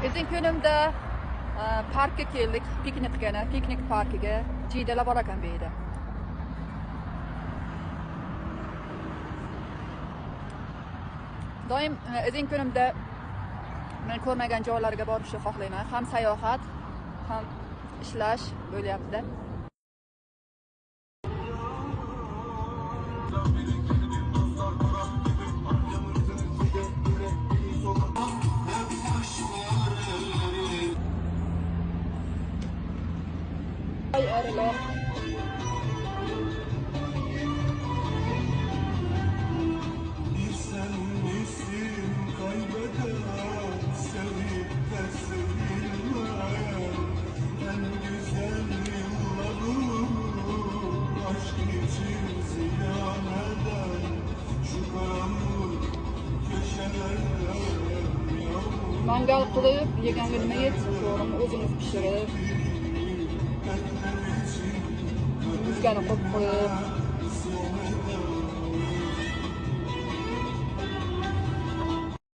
Bizning kunimda parkka keldik, piknik parkiga. Jiydalar bor ekan bu yerda. Doim izning kunimda men ko'rmagan joylarga borishni xohlayman. Ham sayohat, ham ishlash bo'lyapti. Ay arılar. Mangal qilib, yeganga nima yetsin, to'g'rimi? O'zimiz pishirib, muzgani qo'yib,